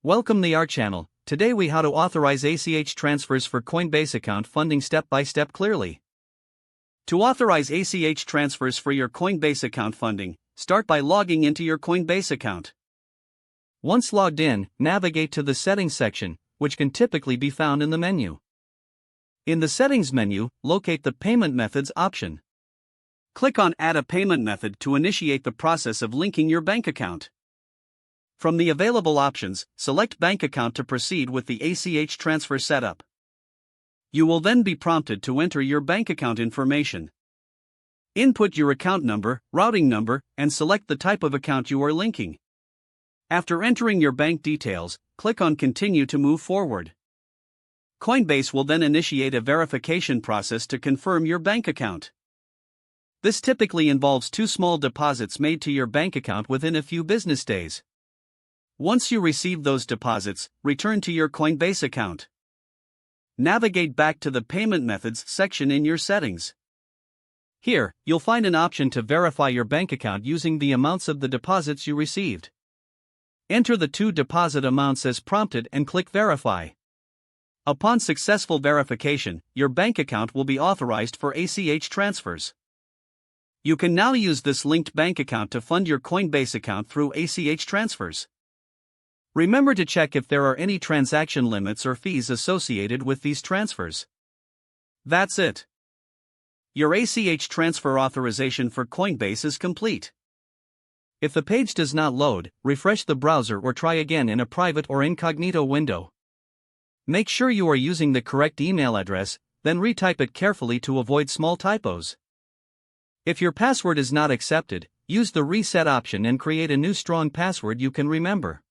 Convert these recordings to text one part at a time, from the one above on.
Welcome to our channel. Today we how to authorize ACH transfers for Coinbase account funding step by step clearly. To authorize ACH transfers for your Coinbase account funding, start by logging into your Coinbase account. Once logged in, navigate to the settings section, which can typically be found in the menu. In the settings menu, locate the payment methods option. Click on add a payment method to initiate the process of linking your bank account. From the available options, select bank account to proceed with the ACH transfer setup. You will then be prompted to enter your bank account information. Input your account number, routing number, and select the type of account you are linking. After entering your bank details, click on Continue to move forward. Coinbase will then initiate a verification process to confirm your bank account. This typically involves 2 small deposits made to your bank account within a few business days. Once you receive those deposits, return to your Coinbase account. Navigate back to the Payment Methods section in your settings. Here, you'll find an option to verify your bank account using the amounts of the deposits you received. Enter the 2 deposit amounts as prompted and click Verify. Upon successful verification, your bank account will be authorized for ACH transfers. You can now use this linked bank account to fund your Coinbase account through ACH transfers. Remember to check if there are any transaction limits or fees associated with these transfers. That's it. Your ACH transfer authorization for Coinbase is complete. If the page does not load, refresh the browser or try again in a private or incognito window. Make sure you are using the correct email address, then retype it carefully to avoid small typos. If your password is not accepted, use the reset option and create a new strong password you can remember.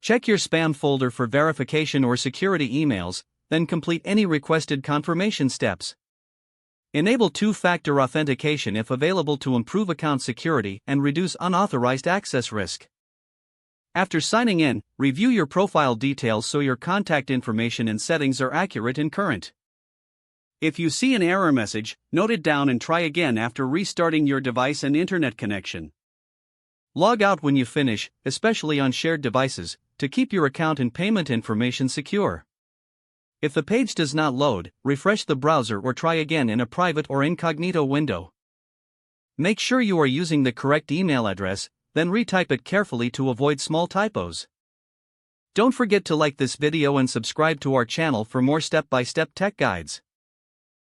Check your spam folder for verification or security emails, then complete any requested confirmation steps. Enable 2-factor authentication if available to improve account security and reduce unauthorized access risk. After signing in, review your profile details so your contact information and settings are accurate and current. If you see an error message, note it down and try again after restarting your device and internet connection. Log out when you finish, especially on shared devices, to keep your account and payment information secure. If the page does not load, refresh the browser or try again in a private or incognito window. Make sure you are using the correct email address, then retype it carefully to avoid small typos. Don't forget to like this video and subscribe to our channel for more step-by-step tech guides.